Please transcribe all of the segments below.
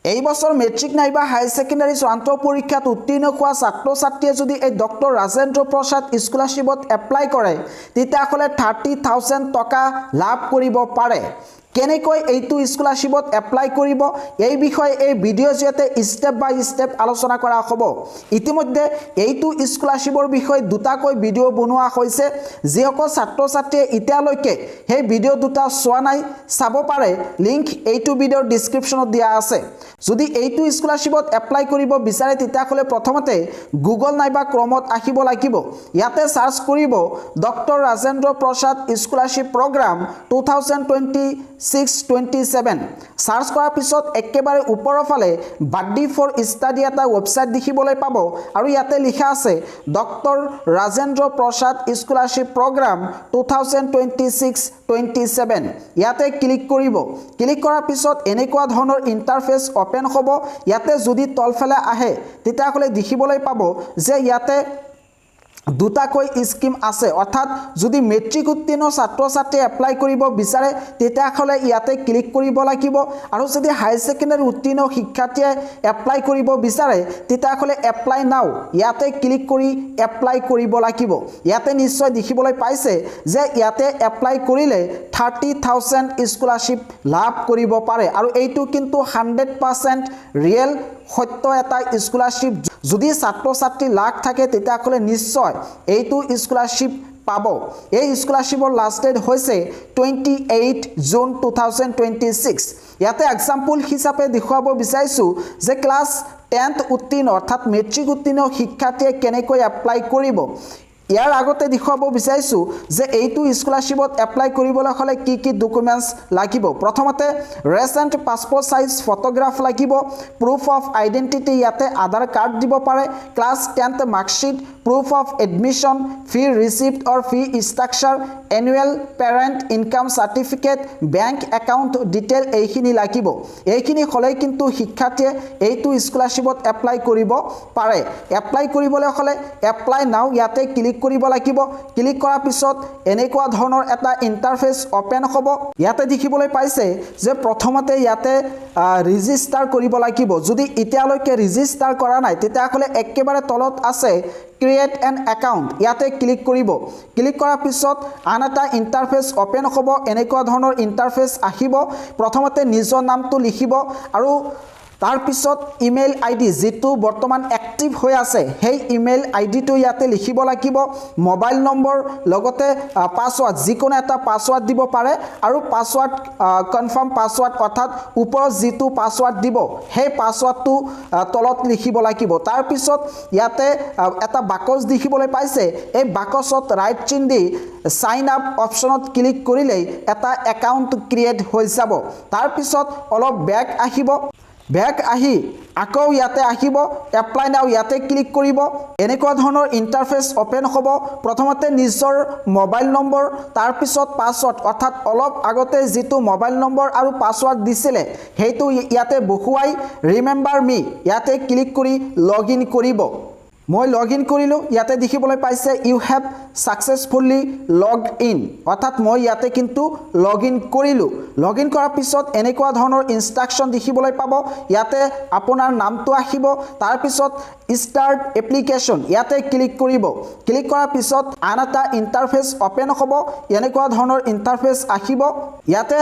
এই বছৰ মেট্ৰিক নাইবা হাই সেকেন্ডাৰী চূড়ান্ত পৰীক্ষাত উত্তীৰ্ণ হোৱা ছাত্ৰ ছাত্ৰীয়ে যদি এই ডক্টৰ ৰাজেন্দ্ৰ প্ৰসাদ স্কলাৰশ্বিপত এপ্লাই কৰে তেতিয়াহ'লে 30,000 টকা লাভ কৰিব পাৰে কেনেকৈ এইটো স্কলাৰশ্বিপত এপ্লাই কৰিব এই বিষয়ে এই ভিডিঅ' জৰিয়তে স্টেপ বাই স্টেপ আলোচনা কৰা হ'ব ইতিমধ্যে এইটো স্কলাৰশ্বিপৰ বিষয়ে দুটাকৈ ভিডিঅ' বনোৱা হৈছে যিসকল ছাত্ৰ ছাত্ৰীয়ে এতিয়ালৈকে সেই ভিডিঅ' দুটা চোৱা নাই চাব পাৰে লিংক এইটো ভিডিঅ'ৰ ডেসক্ৰিপচনত দিয়া আছে যদি এইটো স্কলাৰশ্বিপত এপ্লাই কৰিব বিচাৰে তেতিয়াহ'লে প্ৰথমতে গুগল নাইবা ক্ৰমত আহিব লাগিব ইয়াতে সাৰ্চ কৰিব doctor Rajendra Prasad scholarship programme 2026-27 search কৰাৰ পিছত একেবাৰে ওপৰৰ ফালে বাড্ডি ফৰ ষ্টাডি এটা ৱেবসাইট দেখিবলৈ পাব আৰু ইয়াতে লিখা আছে doctor Rajendra Prasad scholarship programme 2026-27 ইয়াতে ক্লিক কৰিব ক্লিক কৰাৰ পিছত এনেকুৱা ধৰণৰ ইন্টাৰফেস ওপেন হ'ব ইয়াতে যদি তলফালে আহে তেতিয়াহ'লে দেখিবলৈ পাব যে ইয়াতে দুটাকৈ স্কিম আছে অৰ্থাৎ যদি মেট্ৰিক উত্তীৰ্ণ ছাত্ৰ ছাত্ৰী এপ্লাই কৰিব বিচাৰে তেতিয়াহ'লে ইয়াতে ক্লিক কৰিব লাগিব আৰু যদি হাই সেকেন্ডাৰী উত্তীৰ্ণ শিক্ষাৰ্থীয়ে এপ্লাই কৰিব বিচাৰে তেতিয়াহ'লে এপ্লাই নাও ইয়াতে ক্লিক কৰি এপ্লাই কৰিব লাগিব ইয়াতে নিশ্চয় দেখিবলৈ পাইছে যে ইয়াতে এপ্লাই কৰিলে 30,000 স্কলাৰশ্বিপ লাভ কৰিব পাৰে আৰু এইটো কিন্তু 100% ৰিয়েল সত্য এটা স্কলাৰশ্বিপ যদি ছাত্ৰ ছাত্ৰী লাখ থাকে তেতিয়াহ'লে নিশ্চয় এইটো স্কলাৰশ্বিপ পাব এই স্কলাৰশ্বিপৰ লাষ্ট ডেট হৈছে 28 জুন 2026 ইয়াতে এক্সাম্পল হিচাপে দেখুৱাব বিচাৰিছো যে ক্লাছ 10th উত্তীৰ্ণ অৰ্থাৎ মেট্ৰিক উত্তীৰ্ণ শিক্ষাৰ্থীয়ে কেনেকৈ এপ্লাই কৰিব ইয়াৰ আগতে দেখুৱাব বিচাৰিছো যে এইটো স্কলাৰশ্বিপত এপ্লাই কৰিবলৈ হলে কি ডকুমেন্টস লাগিব প্ৰথমতে ৰিসেন্ট পাসপোৰ্ট সাইজ ফটোগ্ৰাফ লাগিব প্ৰুফ অফ আইডেন্টিটি ইয়াতে আধাৰ কাৰ্ড দিব পাৰে class 10th marksheet proof of admission fee receipt or fee structure annual parent income certificate bank account detail এইখিনি লাগিব এইখিনি হলে কিন্তু শিক্ষাৰ্থীয়ে এইটো স্কলাৰশ্বিপত এপ্লাই কৰিব পাৰে এপ্লাই কৰিবলৈ হলে এপ্লাই নাও ইয়াতে ক্লিক কৰিব লাগিব ক্লিক কৰাৰ পিছত এনেকুৱা ধৰণৰ এটা ইন্টাৰফেস ওপেন হ'ব ইয়াতে দেখিবলৈ পাইছে যে প্ৰথমতে ইয়াতে ৰেজিষ্টাৰ কৰিব লাগিব যদি এতিয়ালৈকে ৰেজিষ্টাৰ কৰা নাই তেতিয়াহ'লে একেবাৰে তলত আছে create an account ইয়াতে ক্লিক কৰিব ক্লিক কৰাৰ পিছত আন এটা ইন্টাৰফেস ওপেন হ'ব এনেকুৱা ধৰণৰ ইন্টাৰফেস আহিব প্ৰথমতে নিজৰ নামটো লিখিব আৰু তাৰ পিছত ইমেইল আইডি যেটো বৰ্তমান এক্টিভ হৈ আছে সেই ইমেইল আইডিটো ইয়াতে লিখিব লাগিব মোবাইল নম্বৰ লগতে পাসওয়াৰ্ড যিকোনো এটা পাসওয়াৰ্ড দিব পাৰে আৰু পাসওয়াৰ্ড কনফাৰ্ম পাসওয়াৰ্ড অৰ্থাৎ ওপৰত যেটো পাসওয়াৰ্ড দিব সেই পাসওয়াৰ্ডটো তলত লিখিব লাগিব তাৰ পিছত ইয়াতে এটা বাকচ দেখিবলৈ পাইছে এই বাকচত ৰাইট চিন দি সাইন আপ অপচনত ক্লিক কৰিলে এটা একাউন্ট ক্ৰিয়েট হৈ যাব তাৰ পিছত অলপ ব্যাক আহিব ব্যাক আহি আকৌ ইয়াতে আহিব এপ্লাই নাও ইয়াতে ক্লিক কৰিব এনেকুৱা ধৰণৰ ইন্টাৰফেস ওপেন হ'ব প্ৰথমতে নিজৰ মোবাইল নম্বৰ তাৰ পিছত পাসওয়াৰ্ড অৰ্থাৎ অলপ আগতে যেটো মোবাইল নম্বৰ আৰু পাসওয়াৰ্ড দিছিলে হেতু ইয়াতে বহুৱাই ৰিমেম্বাৰ মি ইয়াতে ক্লিক কৰি লগইন কৰিব মই লগইন কৰিলো ইয়াতে দেখিবলৈ পাইছে you have successfully logged in অৰ্থাৎ মই ইয়াতে কিন্তু লগইন কৰিলো লগইন কৰাৰ পিছত এনেকুৱা ধৰণৰ ইনস্ট্ৰাকশন দেখিবলৈ পাব ইয়াতে আপোনাৰ নামটো আহিব তাৰ পিছত স্টাৰ্ট এপ্লিকেশন ইয়াতে ক্লিক কৰিব ক্লিক কৰাৰ পিছত আন এটা ইন্টাৰফেস ওপেন হ'ব এনেকুৱা ধৰণৰ ইন্টাৰফেস আহিব ইয়াতে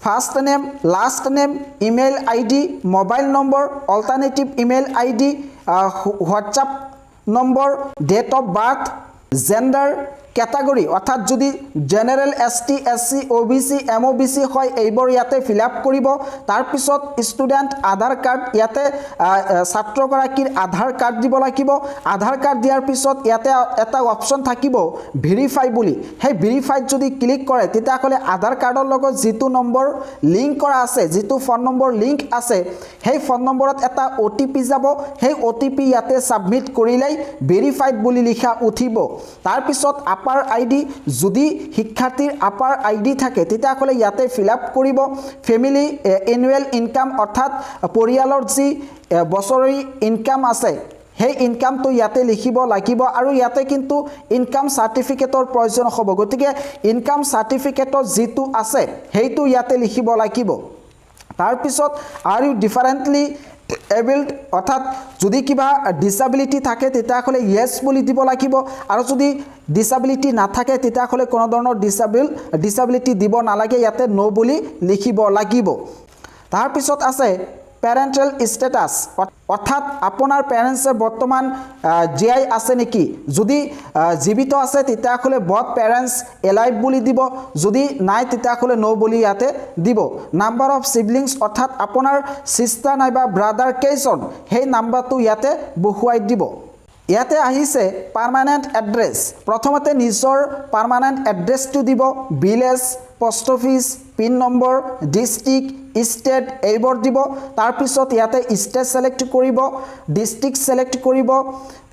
first name last name email ID mobile number alternative email ID WhatsApp number date of birth gender category অৰ্থাৎ যদি general ST SC OBC MOBC হয় এইবোৰ ইয়াতে ফিল আপ কৰিব তাৰ পিছত স্টুডেন্ট আধাৰ কাৰ্ড ইয়াতে ছাত্ৰগৰাকীৰ আধাৰ কাৰ্ড দিব লাগিব আধাৰ কাৰ্ড দিয়াৰ পিছত ইয়াতে এটা অপচন থাকিব ভেৰিফাই বুলি সেই ভেৰিফাইত যদি ক্লিক কৰে তেতিয়াহ'লে আধাৰ কাৰ্ডৰ লগত যেটো নম্বৰ লিংক কৰা আছে যেটো ফোন নম্বৰ লিংক আছে সেই ফোন নম্বৰত এটা ওটিপি যাব সেই ওটিপি ইয়াতে সাবমিট কৰিলেই ভেৰিফাইড বুলি লিখা উঠিব তাৰ পিছত আপাৰ আইডি যদি শিক্ষাৰ্থীৰ আপাৰ আইডি থাকে তেতিয়াহ'লে ইয়াতে ফিল আপ কৰিব ফ্যামিলি এনুৱেল ইনকাম অৰ্থাৎ পৰিয়ালৰ যি বছৰি ইনকাম আছে সেই ইনকামটো ইয়াতে লিখিব লাগিব আৰু ইয়াতে কিন্তু ইনকাম সাৰ্টিফিকেটৰ প্ৰয়োজন হ'ব গতিকে ইনকাম সাৰ্টিফিকেটৰ যেটো আছে হেইটো ইয়াতে লিখিব লাগিব তাৰ পিছত আৰ ইউ ডিফাৰেণ্টলি এবল্ড অৰ্থাৎ যদি কিবা ডিসেবিলিটি থাকে তেতিয়াহ'লে ইয়েস বুলি দিব লাগিব আৰু যদি ডিসেবিলিটি নাথাকে তেতিয়াহ'লে কোনো ধৰণৰ ডিসেবিলিটি দিব নালাগে ইয়াতে নো বুলি লিখিব লাগিব তাৰ পিছত আছে পেৰেণ্টেল ষ্টেটাছ অৰ্থাৎ আপোনাৰ পেৰেণ্টছে বৰ্তমান জীয়াই আছে নেকি যদি জীৱিত আছে তেতিয়াহ'লে বথ পেৰেণ্টছ এলাইভ বুলি দিব যদি নাই তেতিয়াহ'লে নো বুলি ইয়াতে দিব নাম্বাৰ অফ সিবলিংছ অৰ্থাৎ আপোনাৰ সিষ্টাৰ নাইবা ব্ৰাদাৰ কেইজন সেই নাম্বাৰটো ইয়াতে বহুৱাই দিব ইয়াতে আহিছে পাৰ্মানেণ্ট এড্ৰেছ প্ৰথমতে নিজৰ পাৰ্মানেণ্ট এড্ৰেছটো দিব village post office pin number district state এইবোৰ দিব তাৰ পিছত ইয়াতে ষ্টেট সিলেক্ট কৰিব ডিস্ট্ৰিক্ট সিলেক্ট কৰিব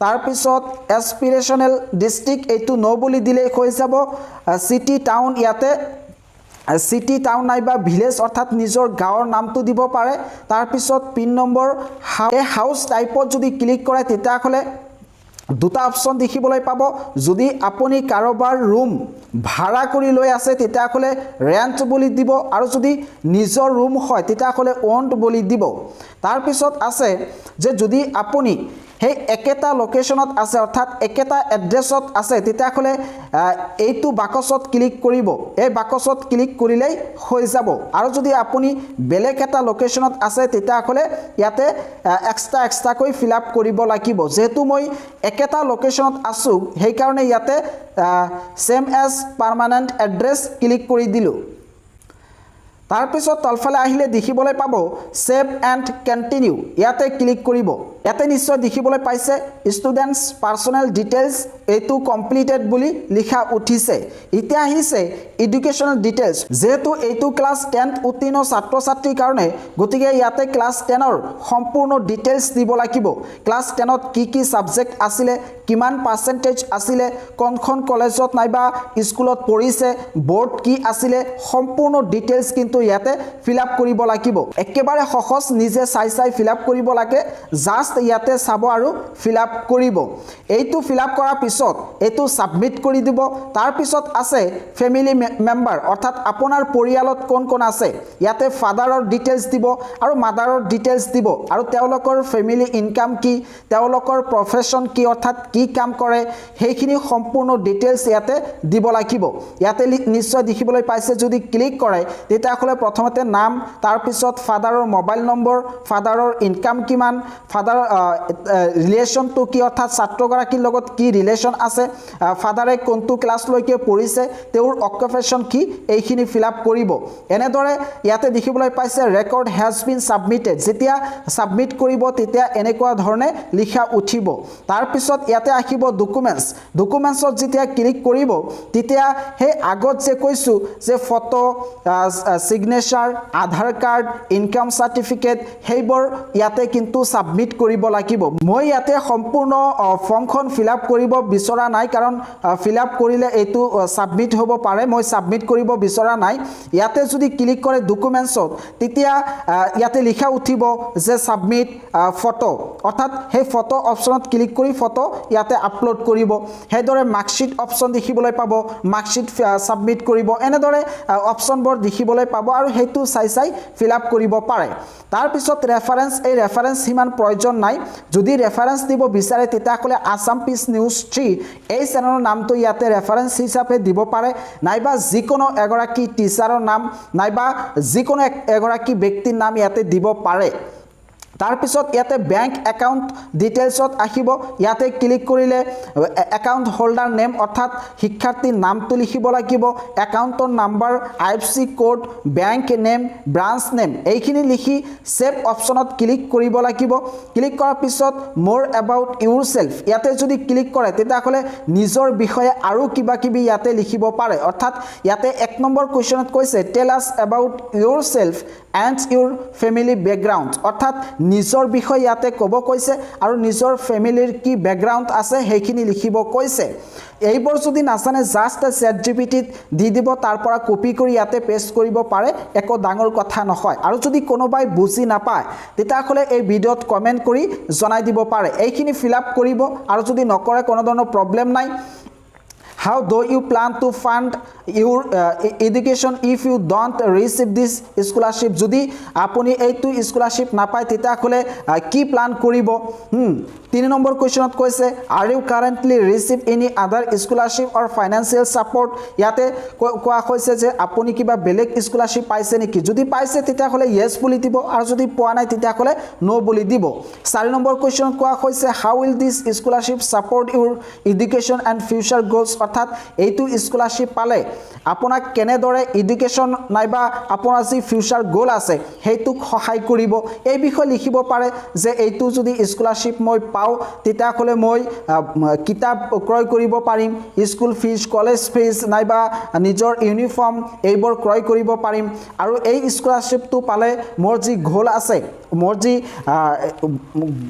তাৰ পিছত এছপিৰেশ্যনেল ডিস্ট্ৰিক্ট এইটো নো বুলি দিলে হৈ যাব সিটি টাউন ইয়াতে সিটি টাউন নাইবা ভিলেজ অৰ্থাৎ নিজৰ গাঁৱৰ নামটো দিব পাৰে তাৰ পিছত পিন নম্বৰ হাউস টাইপত যদি ক্লিক কৰে তেতিয়াহ'লে দুটা অপশন দেখিবলৈ পাব যদি আপুনি কাৰোবাৰ ৰুম ভাড়া কৰি লৈ আছে তেতিয়াহ'লে ৰেন্ট বুলি দিব আৰু যদি নিজৰ ৰুম হয় তেতিয়াহ'লে ওন্ড বুলি দিব তাৰ পিছত আছে যে যদি আপুনি সেই একেটা লোকেশনত আছে অৰ্থাৎ একেটা এড্ৰেছত আছে তেতিয়াহ'লে এইটো বাকচত ক্লিক কৰিব এই বাকচত ক্লিক কৰিলেই হৈ যাব আৰু যদি আপুনি বেলেগ এটা লোকেশনত আছে তেতিয়াহ'লে ইয়াতে এক্সট্ৰাকৈ ফিল আপ কৰিব লাগিব যেহেতু মই একেটা লোকেশনত আছো সেই কাৰণে ইয়াতে same as permanent address click কৰি দিলো তাৰ পিছত তলফালে আহিলে দেখিবলৈ পাব সেভ এণ্ড কন্টিনিউ ইয়াতে ক্লিক কৰিব ইয়াতে নিশ্চয় দেখিবলৈ পাইছে ষ্টুডেন্টস পাৰ্সোনেল ডিটেইলছ এইটো কমপ্লিটেড বুলি লিখা উঠিছে এতিয়া আহিছে এডুকেশনাল ডিটেইলছ যেহেতু এইটো ক্লাস 10 উত্তীৰ্ণ ছাত্ৰ ছাত্ৰীৰ কাৰণে গতিকে ইয়াতে ক্লাস 10 ৰ সম্পূৰ্ণ ডিটেইলছ দিব লাগিব ক্লাস 10 ত কি সাবজেক্ট আছিল কিমান পাৰ্সেন্টেজ আছিল কোনখন কলেজত নাইবা স্কুলত পঢ়িছে বোৰ্ড কি আছিল সম্পূৰ্ণ ডিটেইলছ কিন্তু ইয়াতে ফিল আপ কৰিব লাগিব একেবাৰে সহজ নিজে চাই ফিল আপ কৰিব লাগে জাস্ট ইয়াতে চাব আৰু ফিল আপ কৰিব এইটো ফিল আপ কৰাৰ পিছত এইটো সাবমিট কৰি দিব তাৰ পিছত আছে ফ্যামিলি মেম্বাৰ অৰ্থাৎ আপোনাৰ পৰিয়ালত কোন আছে ইয়াতে ফাদাৰৰ ডিটেইলছ দিব আৰু মাদাৰৰ ডিটেইলছ দিব আৰু তেওঁলোকৰ ফ্যামিলি ইনকাম কি তেওঁলোকৰ প্ৰফেশন কি অৰ্থাৎ কি কাম কৰে সেইখিনি সম্পূৰ্ণ ডিটেইলছ ইয়াতে দিব লাগিব ইয়াতে নিশ্চয় দেখিবলৈ পাইছে যদি ক্লিক কৰে তেতিয়াহ'লে প্ৰথমতে নাম তাৰ পিছত ফাদাৰৰ মোবাইল নম্বৰ ফাদাৰৰ ইনকাম কিমান ফাদাৰ ৰিলেশন টু কি অৰ্থাৎ ছাত্ৰগৰাকীৰ লগত কি ৰিলেশন আছে ফাদাৰে কোনটো ক্লাস লৈকে পঢ়িছে তেওঁৰ অকুপেশন কি এইখিনি ফিল আপ কৰিব এনেদৰে ইয়াতে দেখিবলৈ পাইছে ৰেকৰ্ড হ্যাজ বিন সাবমিটেড যেতিয়া সাবমিট কৰিব তেতিয়া এনেকুৱা ধৰণে লিখা উঠিব তাৰ পিছত ইয়াতে আহিব ডকুমেন্টছত যেতিয়া ক্লিক কৰিব তেতিয়া হে আগত যে কৈছো যে ফটো সিগনেচাৰ আধাৰ কাৰ্ড ইনকাম সাৰ্টিফিকেট হেইবৰ ইয়াতে কিন্তু সাবমিট কৰিব লাগিব মই ইয়াতে সম্পূৰ্ণ ফৰ্মখন ফিল আপ কৰিব বিচৰা নাই কাৰণ ফিল আপ কৰিলে এইটো সাবমিট হ'ব পাৰে মই সাবমিট কৰিব বিচৰা নাই ইয়াতে যদি ক্লিক কৰে ডকুমেন্টছত তেতিয়া ইয়াতে লিখা উঠিব যে সাবমিট ফটো অৰ্থাৎ সেই ফটো অপচনত ক্লিক কৰি ফটো ইয়াতে আপলোড কৰিব হেদৰে মাৰ্কশিট অপচন দেখিবলৈ পাব মাৰ্কশিট সাবমিট কৰিব এনেদৰে অপচনবোৰ দেখিবলৈ পাব আৰু হেতু চাই ফিল আপ কৰিব পাৰে তাৰ পিছত ৰেফাৰেন্স এই ৰেফাৰেন্স হিমান প্ৰয়োজন নাই যদি ৰেফাৰেন্স দিব বিচাৰে তেতিয়াহ'লে আসাম পিচ নিউজ 3 এই চেনেলৰ নামটো ইয়াতে ৰেফাৰেন্স হিচাপে দিব পাৰে নাইবা যিকোনো এগৰাকী টিচাৰৰ নাম নাইবা যিকোনো এগৰাকী ব্যক্তিৰ নাম ইয়াতে দিব পাৰে তাৰ পিছত ইয়াতে বেংক একাউন্ট ডিটেইলছত আহিব ইয়াতে ক্লিক কৰিলে একাউন্ট হোল্ডাৰ নেম অৰ্থাৎ শিক্ষাৰ্থীৰ নামটো লিখিব লাগিব একাউন্টৰ number IFSC code bank name branch name এইখিনি লিখি সেভ অপচনত ক্লিক কৰিব লাগিব ক্লিক কৰাৰ পিছত মোৰ এবাউট ইউৰসেল্ফ ইয়াতে যদি ক্লিক কৰে তেতিয়াহ'লে নিজৰ বিষয়ে আৰু কিবা ইয়াতে লিখিব পাৰে অৰ্থাৎ ইয়াতে 1 নম্বৰ কোৱেশ্চনত কৈছে টেল আস এবাউট ইউৰসেল্ফ এণ্ড ইউৰ ফ্যামিলি ব্যাকগ্ৰাউণ্ড অৰ্থাৎ নিজৰ বিষয় ইয়াতে ক'ব কৈছে আৰু নিজৰ ফ্যামিলিৰ কি ব্যাকগ্ৰাউণ্ড আছে সেইখিনি লিখিব কৈছে এইবোৰ যদি নাজানে জাস্ট ChatGPTত দি দিব তাৰ পৰা কপি কৰি ইয়াতে পেস্ট কৰিব পাৰে একো ডাঙৰ কথা নহয় আৰু যদি কোনোবাই বুজি নাপায় তেতিয়াহ'লে এই ভিডিঅ'ত কমেন্ট কৰি জনাই দিব পাৰে এইখিনি ফিল আপ কৰিব আৰু যদি নকৰে কোনো ধৰণৰ প্ৰবলেম নাই how do you plan to fund your education if you don't receive this scholarship যদি আপুনি এইটো স্কলাৰশ্বিপ নাপায় তেতিয়াহ'লে কি প্লান কৰিব 3 নম্বৰ কোৱেশ্চনত কৈছে are you currently receive any other scholarship or financial support ইয়াতে কোৱা হৈছে যে আপুনি কিবা বেলেগ স্কলাৰশ্বিপ পাইছে নেকি যদি পাইছে তেতিয়াহ'লে yes বুলি দিব আৰু যদি পোৱা নাই তেতিয়াহ'লে no বুলি দিব 4 নম্বৰ কোৱেশ্চনত কোৱা হৈছে how will this scholarship support your education and future goals অৰ্থাৎ এইটো স্কলাৰশ্বিপ পালে আপোনাক কেনেদৰে এডুকেশ্যন নাইবা আপোনাৰ যি ফিউচাৰ গোল আছে হেতুক সহায় কৰিব এই বিষয় লিখিব পাৰে যে এইটো যদি স্কলাৰশ্বিপ মই পাও তেতিয়াহ'লে মই কিতাপ ক্ৰয় কৰিব পাৰিম স্কুল ফিজ কলেজ ফিজ নাইবা নিজৰ ইউনিফৰ্ম এইবোৰ ক্ৰয় কৰিব পাৰিম আৰু এই স্কলাৰশ্বিপটো পালে মোৰ যি গোল আছে মোৰ যি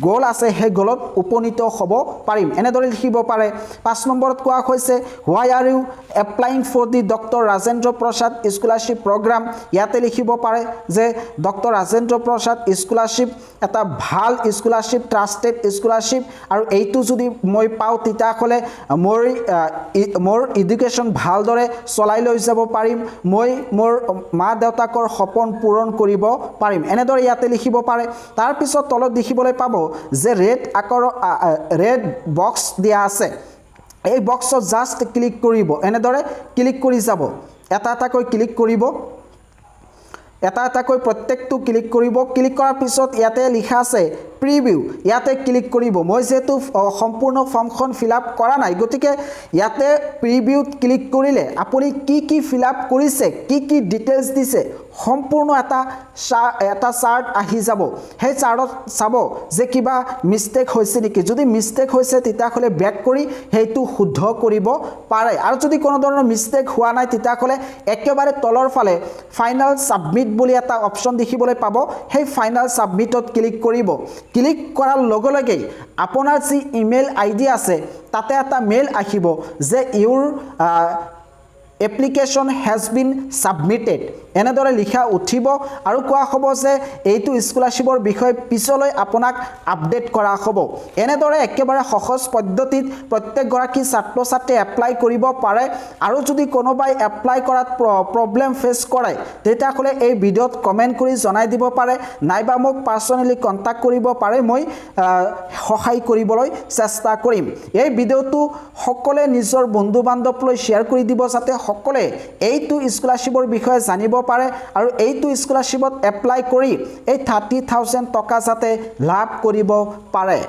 গোল আছে হে গোলত উপনীত হ'ব পাৰিম এনেদৰে লিখিব পাৰে 5 নম্বৰত কোৱা হৈছে why are you applying for the Dr. Rajendra Prasad scholarship program ইয়াতে লিখিব পাৰে যে ডক্টৰ ৰাজেন্দ্ৰ প্ৰসাদ স্কলাৰশ্বিপ এটা ভাল স্কলাৰশ্বিপ ট্ৰাষ্টেড স্কলাৰশ্বিপ আৰু এইটো যদি মই পাও তেতিয়াহ'লে মোৰ এডুকেশ্যন ভালদৰে চলাই লৈ যাব পাৰিম মই মোৰ মা দেউতাকৰ সপোন পূৰণ কৰিব পাৰিম এনেদৰে ইয়াতে লিখিব পাৰে তাৰ পিছত তলত দেখিবলৈ পাব যে ৰেড বক্স দিয়া আছে এই বক্সত জাস্ট ক্লিক কৰিব এনেদৰে ক্লিক কৰি যাব এটা এটাকৈ ক্লিক কৰিব এটা এটাকৈ প্ৰত্যেকটো ক্লিক কৰিব ক্লিক কৰাৰ পিছত ইয়াতে লিখা আছে প্ৰিভিউ ইয়াতে ক্লিক কৰিব মই যেহেতু সম্পূৰ্ণ ফৰ্মখন ফিলআপ কৰা নাই গতিকে ইয়াতে প্ৰিভিউত ক্লিক কৰিলে আপুনি কি ফিলআপ কৰিছে কি ডিটেইলছ দিছে সম্পূৰ্ণ এটা চাৰ্ট আহি যাব সেই চাৰ্টত চাব যে কিবা মিস্টেক হৈছে নেকি যদি মিস্টেক হৈছে তেতিয়াহ'লে বেক কৰি হেতু শুদ্ধ কৰিব পাৰে আৰু যদি কোনো ধৰণৰ মিস্টেক হোৱা নাই তেতিয়াহ'লে একেবাৰে তলৰ ফালে ফাইনাল সাবমিট বুলি এটা অপচন দেখিবলৈ পাব সেই ফাইনাল সাবমিটত ক্লিক কৰিব ক্লিক কৰাৰ লগে লগে আপোনাৰ যি ইমেইল আইডি আছে তাতে এটা মেইল আহিব যে ইউৰ application has been submitted এনেদৰে লিখা উঠিব আৰু কোৱা হ'ব যে এইটো স্কলাৰশ্বিপৰ বিষয় পিছলৈ আপোনাক আপডেট কৰা হ'ব এনেদৰে একেবাৰে সহজ পদ্ধতিত প্ৰত্যেক গৰাকী ছাত্ৰ ছাত্ৰী এপ্লাই কৰিব পাৰে আৰু যদি কোনোবাই এপ্লাই কৰাত প্ৰবলেম ফেস কৰে তেতিয়াহ'লে এই ভিডিঅ'ত কমেন্ট কৰি জনাই দিব পাৰে নাইবা মোক পাৰ্সোনালি কন্টাক্ট কৰিব পাৰে মই সহায় কৰিবলৈ চেষ্টা কৰিম এই ভিডিঅ'টো সকলোৱে নিজৰ বন্ধু বান্ধৱলৈ শ্বেয়াৰ কৰি দিব যাতে সকলোৱে এইটো স্কলাৰশ্বিপৰ বিষয়ে জানিব পাৰে আৰু এইটো স্কলাৰশ্বিপত এপ্লাই কৰি এই 30,000 টকা যাতে লাভ কৰিব পাৰে